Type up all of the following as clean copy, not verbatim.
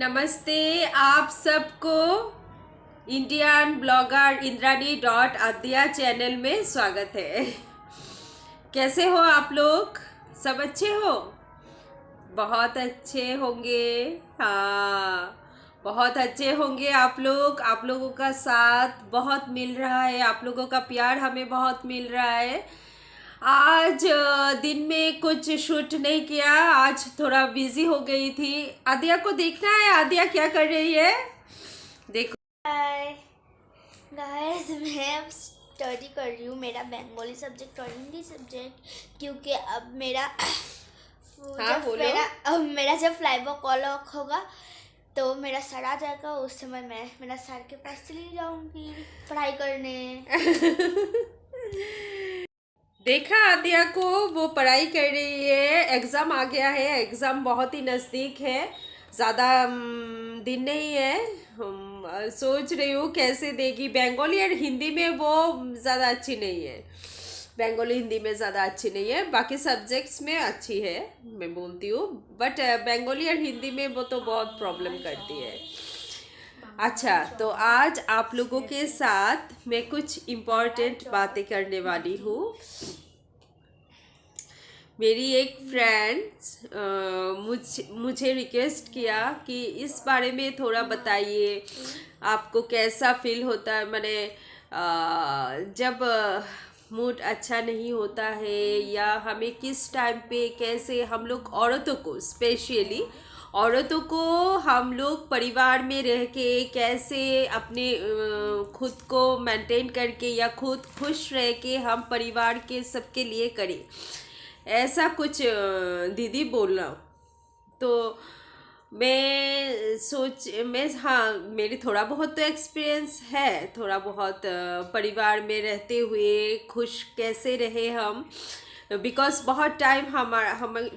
नमस्ते आप सबको इंडियन ब्लॉगर इंद्रानी चैनल में स्वागत है। कैसे हो आप लोग? सब अच्छे हो? बहुत अच्छे होंगे। हाँ, बहुत अच्छे होंगे आप लोग। आप लोगों का साथ बहुत मिल रहा है, आप लोगों का प्यार हमें बहुत मिल रहा है। आज दिन में कुछ शूट नहीं किया, आज थोड़ा बिजी हो गई थी। आदिया को देखना है, आदिया क्या कर रही है देखो। हाय गाइस, मैं अब स्टडी कर रही हूँ मेरा बंगाली सब्जेक्ट और हिंदी सब्जेक्ट, क्योंकि अब मेरा हाँ बोलो। मेरा जब फ्लाइवर कॉल होगा तो मेरा सर आ जाएगा। उस समय मैं मेरा सर के पास चली जाऊंगी पढ़ाई करने। देखा आदिया को, वो पढ़ाई कर रही है। एग्ज़ाम आ गया है, एग्ज़ाम बहुत ही नज़दीक है, ज़्यादा दिन नहीं है। सोच रही हूँ कैसे देगी। बंगाली और हिंदी में वो ज़्यादा अच्छी नहीं है, बंगाली हिंदी में ज़्यादा अच्छी नहीं है, बाकी सब्जेक्ट्स में अच्छी है मैं बोलती हूँ, बट बंगाली और हिंदी में वो तो बहुत प्रॉब्लम करती है। अच्छा, तो आज आप लोगों के साथ मैं कुछ इम्पोर्टेंट बातें करने वाली हूँ। मेरी एक फ्रेंड मुझे रिक्वेस्ट किया कि इस बारे में थोड़ा बताइए, आपको कैसा फील होता है। मैंने जब मूड अच्छा नहीं होता है, या हमें किस टाइम पे कैसे हम लोग औरतों को, स्पेशली औरतों को, हम लोग परिवार में रह के कैसे अपने खुद को मेंटेन करके या खुद खुश रह के हम परिवार के सबके लिए करें, ऐसा कुछ दीदी बोलना। तो मैं हाँ, मेरी थोड़ा बहुत तो एक्सपीरियंस है, थोड़ा बहुत परिवार में रहते हुए खुश कैसे रहे हम। बिकॉज बहुत टाइम हम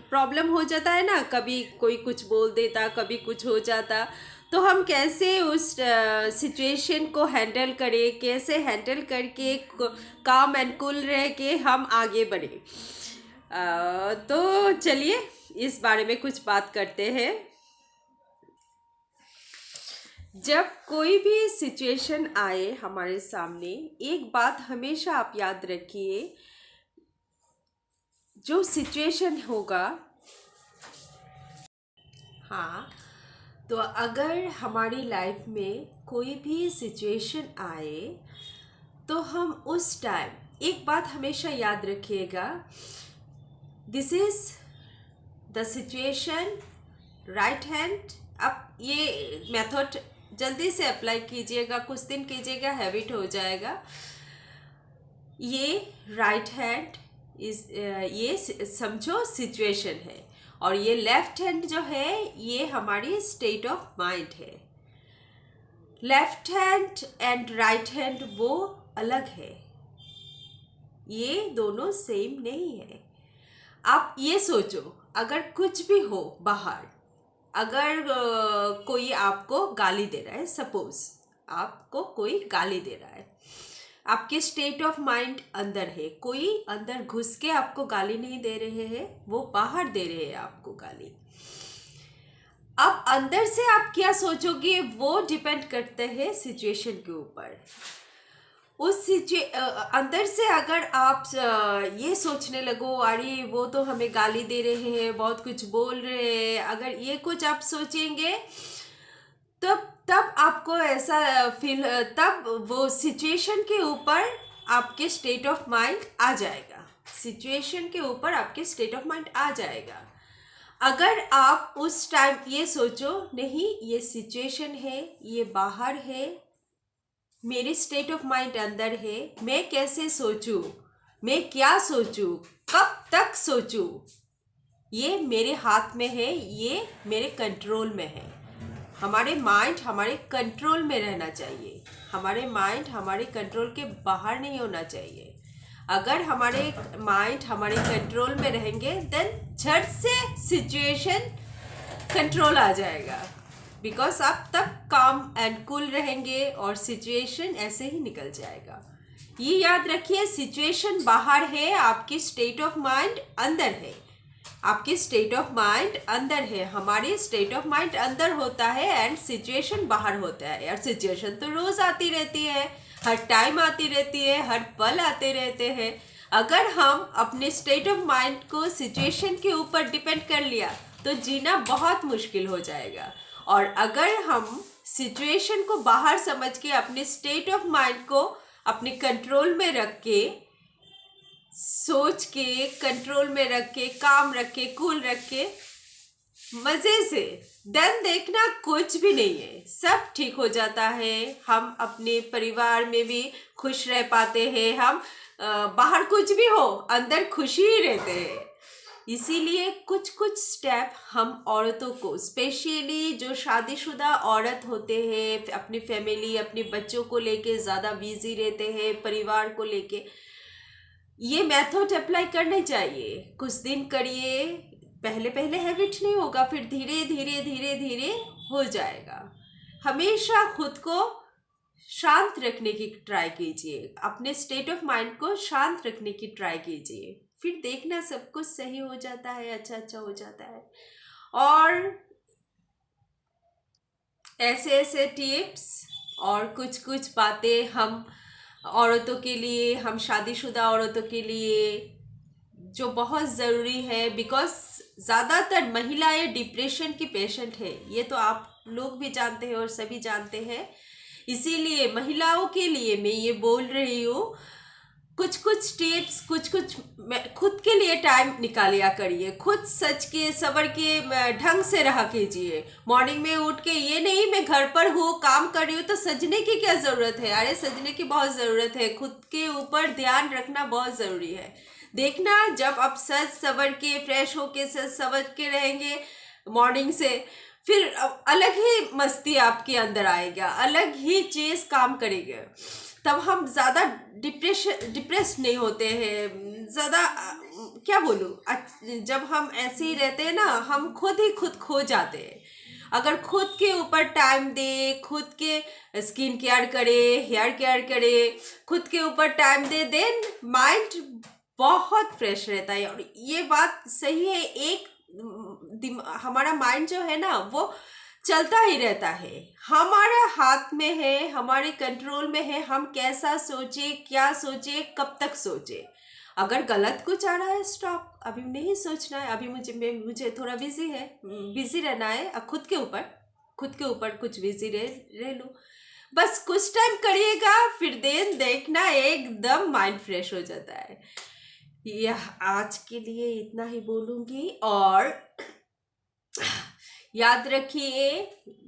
प्रॉब्लम हो जाता है ना, कभी कोई कुछ बोल देता, कभी कुछ हो जाता, तो हम कैसे उस सिचुएशन को हैंडल करें, कैसे हैंडल करके काम एंड कूल रह के हम आगे बढ़े। तो चलिए इस बारे में कुछ बात करते हैं। जब कोई भी सिचुएशन आए हमारे सामने, एक बात हमेशा आप याद रखिए, जो सिचुएशन होगा, हाँ, तो अगर हमारी लाइफ में कोई भी सिचुएशन आए तो हम उस टाइम एक बात हमेशा याद रखिएगा, this is the situation, right hand. आप ये मेथड जल्दी से अप्लाई कीजिएगा, कुछ दिन कीजिएगा, हैबिट हो जाएगा। ये राइट हैंड इस ये समझो सिचुएशन है, और ये लेफ्ट हैंड जो है ये हमारी स्टेट ऑफ माइंड है। Left hand and right hand वो अलग है, ये दोनों सेम नहीं है। आप ये सोचो, अगर कुछ भी हो बाहर, अगर कोई आपको गाली दे रहा है, सपोज आपको कोई गाली दे रहा है, आपके स्टेट ऑफ माइंड अंदर है, कोई अंदर घुस के आपको गाली नहीं दे रहे हैं, वो बाहर दे रहे हैं आपको गाली। अब अंदर से आप क्या सोचोगे वो डिपेंड करते हैं सिचुएशन के ऊपर। अंदर से अगर आप ये सोचने लगो, अरे वो तो हमें गाली दे रहे हैं, बहुत कुछ बोल रहे हैं, अगर ये कुछ आप सोचेंगे, तब तब आपको ऐसा फील, तब वो सिचुएशन के ऊपर आपके स्टेट ऑफ माइंड आ जाएगा, सिचुएशन के ऊपर आपके स्टेट ऑफ माइंड आ जाएगा। अगर आप उस टाइम ये सोचो, नहीं ये सिचुएशन है, ये बाहर है, मेरी स्टेट ऑफ माइंड अंदर है, मैं कैसे सोचूं, मैं क्या सोचूं, कब तक सोचूं, ये मेरे हाथ में है, ये मेरे कंट्रोल में है। हमारे माइंड हमारे कंट्रोल में रहना चाहिए, हमारे माइंड हमारे कंट्रोल के बाहर नहीं होना चाहिए। अगर हमारे माइंड हमारे कंट्रोल में रहेंगे, देन झट से सिचुएशन कंट्रोल आ जाएगा, बिकॉज आप तब काम एंड कूल रहेंगे और सिचुएशन ऐसे ही निकल जाएगा। ये याद रखिए, सिचुएशन बाहर है, आपकी स्टेट ऑफ माइंड अंदर है। आपकी स्टेट ऑफ माइंड अंदर है, हमारी स्टेट ऑफ माइंड अंदर होता है एंड सिचुएशन बाहर होता है। यार सिचुएशन तो रोज आती रहती है, हर टाइम आती रहती है, हर पल आते रहते हैं। अगर हम अपने स्टेट ऑफ माइंड को सिचुएशन के ऊपर डिपेंड कर लिया तो जीना बहुत मुश्किल हो जाएगा। और अगर हम सिचुएशन को बाहर समझ के अपने स्टेट ऑफ माइंड को अपने कंट्रोल में रख के, सोच के कंट्रोल में रख के, काम रख के, कूल रख के, मजे से, देन देखना कुछ भी नहीं है, सब ठीक हो जाता है। हम अपने परिवार में भी खुश रह पाते हैं, हम बाहर कुछ भी हो अंदर खुशी ही रहते हैं। इसीलिए कुछ कुछ स्टेप हम औरतों को, स्पेशली जो शादीशुदा औरत होते हैं, अपनी फैमिली, अपने बच्चों को लेके ज़्यादा बिजी रहते हैं, परिवार को लेके, ये मेथड अप्लाई करने चाहिए। कुछ दिन करिए, पहले पहले हैबिट नहीं होगा, फिर धीरे धीरे धीरे धीरे हो जाएगा। हमेशा खुद को शांत रखने की ट्राई कीजिए, अपने स्टेट ऑफ माइंड को शांत रखने की ट्राई कीजिए, फिर देखना सब कुछ सही हो जाता है, अच्छा अच्छा हो जाता है। और ऐसे ऐसे टिप्स और कुछ कुछ बातें हम औरतों के लिए, हम शादीशुदा औरतों के लिए जो बहुत ज़रूरी है, बिकॉज ज़्यादातर महिलाएं डिप्रेशन की पेशेंट है, ये तो आप लोग भी जानते हैं और सभी जानते हैं। इसीलिए महिलाओं के लिए मैं ये बोल रही हूँ, कुछ कुछ टिप्स, कुछ कुछ खुद के लिए टाइम निकालिया करिए, खुद सच के सबर के ढंग से रहा कीजिए। मॉर्निंग में उठ के ये नहीं मैं घर पर हूँ, काम कर रही हूँ तो सजने की क्या ज़रूरत है। अरे सजने की बहुत ज़रूरत है, खुद के ऊपर ध्यान रखना बहुत ज़रूरी है। देखना जब आप सज सवर के, फ्रेश होके सज सवर के रहेंगे मॉर्निंग से, फिर अलग ही मस्ती आपके अंदर आएगा, अलग ही चीज़ काम करेगा। तब हम ज़्यादा डिप्रेस नहीं होते हैं, ज़्यादा क्या बोलूँ, जब हम ऐसे ही रहते हैं ना, हम खुद ही खुद खो जाते हैं। अगर खुद के ऊपर टाइम दे, खुद के स्किन केयर करे, हेयर केयर करे, खुद के ऊपर टाइम दे, देन माइंड बहुत फ्रेश रहता है। और ये बात सही है, एक हमारा माइंड जो है ना वो चलता ही रहता है, हमारे हाथ में है, हमारे कंट्रोल में है, हम कैसा सोचे, क्या सोचे, कब तक सोचे। अगर गलत कुछ आ रहा है, स्टॉप, अभी नहीं सोचना है, अभी मुझे थोड़ा बिजी रहना है, खुद के ऊपर कुछ बिजी रह लूँ, बस कुछ टाइम करिएगा, फिर देन देखना एकदम माइंड फ्रेश हो जाता है। यह आज के लिए इतना ही बोलूँगी। और याद रखिए,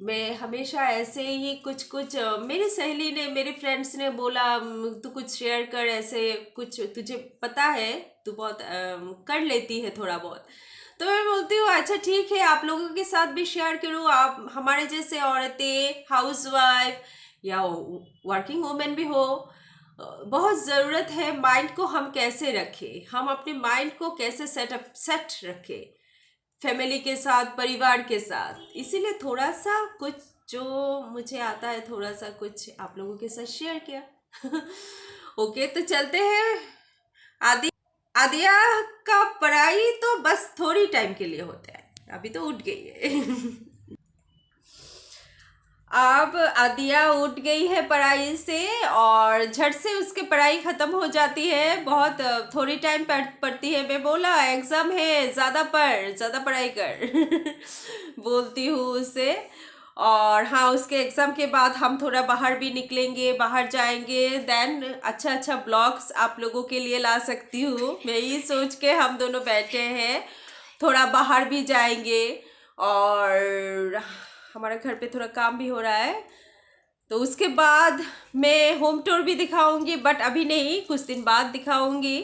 मैं हमेशा ऐसे ही कुछ कुछ, मेरी सहेली ने, मेरे फ्रेंड्स ने बोला तू कुछ शेयर कर, ऐसे कुछ तुझे पता है, तू बहुत कर लेती है थोड़ा बहुत, तो मैं बोलती हूँ अच्छा ठीक है, आप लोगों के साथ भी शेयर करूँ। आप हमारे जैसे औरतें, हाउसवाइफ या वर्किंग वुमेन भी हो, बहुत ज़रूरत है माइंड को हम कैसे रखें, हम अपने माइंड को कैसे सेट रखें फैमिली के साथ, परिवार के साथ। इसीलिए थोड़ा सा कुछ जो मुझे आता है, थोड़ा सा कुछ आप लोगों के साथ शेयर किया। ओके, तो चलते हैं। आदिया का पढ़ाई तो बस थोड़ी टाइम के लिए होता है, अभी तो उठ गई है। अब आदिया उठ गई है पढ़ाई से और झट से उसकी पढ़ाई ख़त्म हो जाती है, बहुत थोड़ी टाइम पढ़ती है। मैं बोला एग्ज़ाम है, ज़्यादा पढ़ाई कर। बोलती हूँ उसे। और हाँ, उसके एग्ज़ाम के बाद हम थोड़ा बाहर भी निकलेंगे, बाहर जाएंगे, देन अच्छा अच्छा ब्लॉग्स आप लोगों के लिए ला सकती हूँ। मैं ये सोच के हम दोनों बैठे हैं, थोड़ा बाहर भी जाएंगे और हमारे घर पे थोड़ा काम भी हो रहा है, तो उसके बाद मैं होम टूर भी दिखाऊंगी, बट अभी नहीं, कुछ दिन बाद दिखाऊंगी।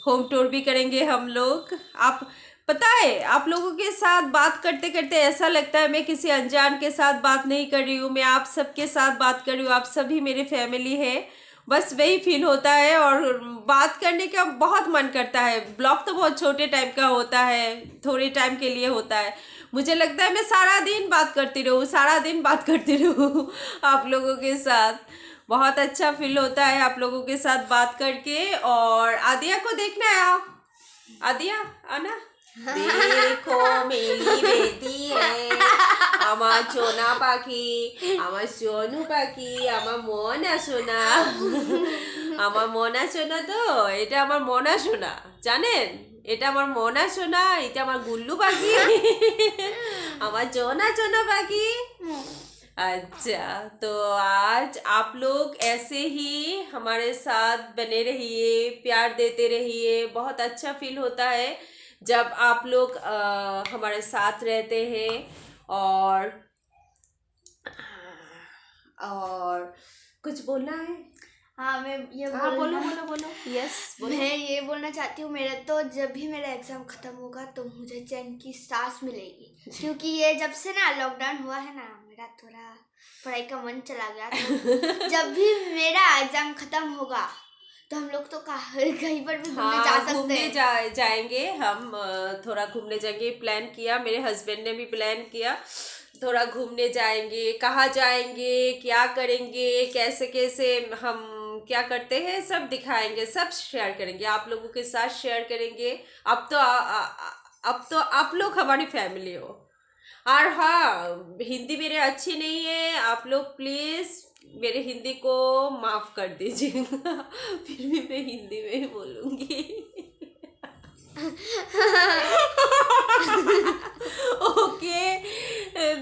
होम टूर भी करेंगे हम लोग। आप पता है, आप लोगों के साथ बात करते करते ऐसा लगता है मैं किसी अनजान के साथ बात नहीं कर रही हूँ, मैं आप सबके साथ बात कर रही हूँ, आप सभी मेरी फैमिली है, बस वही फील होता है। और बात करने का बहुत मन करता है। ब्लॉग तो बहुत छोटे टाइम का होता है, थोड़े टाइम के लिए होता है। मुझे लगता है मैं सारा दिन बात करती रहूँ आप लोगों के साथ। बहुत अच्छा फील होता है आप लोगों के साथ बात करके। और आदिया को देखना है, आओ आदिया, आना। देखो मेरी बेटी है, আমার সোনা পাখি, আমার সোনু পাখি, আমার মনা সোনা, আমার মনা সোনা। তো এটা আমার মনা সোনা, জানেন? এটা আমার মনা সোনা, এটা আমার গুল্লু পাখি, আমার চোনা চোনা पाखी। अच्छा, तो आज आप लोग ऐसे ही हमारे साथ बने रहिए, प्यार देते रहिए। बहुत अच्छा फील होता है जब आप लोग हमारे साथ रहते हैं। और कुछ बोलना है? हाँ, मैं ये हाँ, बोलो बोलना बोलो बोलो। यस, बोलो। मैं ये बोलना चाहती हूँ, मेरा तो जब भी मेरा एग्जाम खत्म होगा तो मुझे चैन की सांस मिलेगी, क्योंकि ये जब से ना लॉकडाउन हुआ है ना, मेरा थोड़ा पढ़ाई का मन चला गया। तो जब भी मेरा एग्जाम खत्म होगा तो हम लोग तो कहीं पर भी घूमने जा सकते हैं। जाएंगे हम, थोड़ा घूमने जाएंगे। प्लान किया, मेरे हस्बैंड ने भी प्लान किया, थोड़ा घूमने जाएंगे। कहाँ जाएंगे, क्या करेंगे, कैसे कैसे हम क्या करते हैं, सब दिखाएंगे, सब शेयर करेंगे, आप लोगों के साथ शेयर करेंगे। अब तो आप लोग हमारी फैमिली हो। और हाँ, हिंदी मेरे अच्छी नहीं है, आप लोग प्लीज़ मेरे हिंदी को माफ़ कर दीजिएगा। फिर भी मैं हिंदी में ही बोलूँगी। ओके,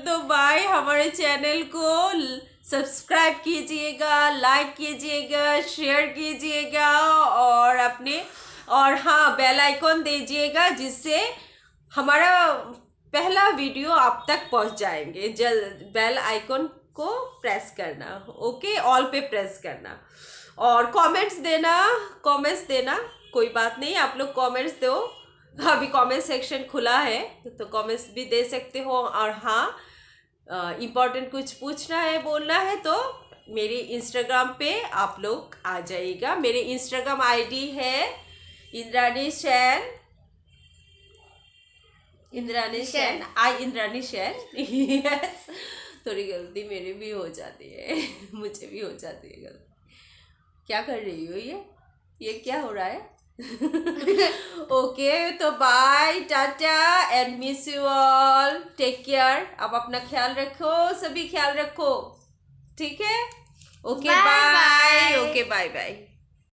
तो बाय। हमारे चैनल को सब्सक्राइब कीजिएगा, लाइक कीजिएगा, शेयर कीजिएगा, और हाँ, बेल आइकॉन दीजिएगा, जिससे हमारा पहला वीडियो आप तक पहुंच जाएंगे। जल्द बेल आइकॉन को प्रेस करना, ओके, ऑल पे प्रेस करना, और कमेंट्स देना। कोई बात नहीं, आप लोग कमेंट्स दो, अभी कमेंट सेक्शन खुला है, तो कमेंट्स भी दे सकते हो। और हाँ, इम्पोर्टेंट कुछ पूछना है, बोलना है, तो मेरे इंस्टाग्राम पे आप लोग आ जाइएगा। मेरे इंस्टाग्राम आईडी है इंद्रानी शैन, इंद्रानी शैन। यस, थोड़ी गलती मेरी भी हो जाती है, मुझे भी हो जाती है गलती। क्या कर रही हो ये क्या हो रहा है? ओके, तो bye, tata and miss you all, take care. अब अपना ख्याल रखो, सभी ख्याल रखो, ठीक है? Okay, bye. Okay, bye bye.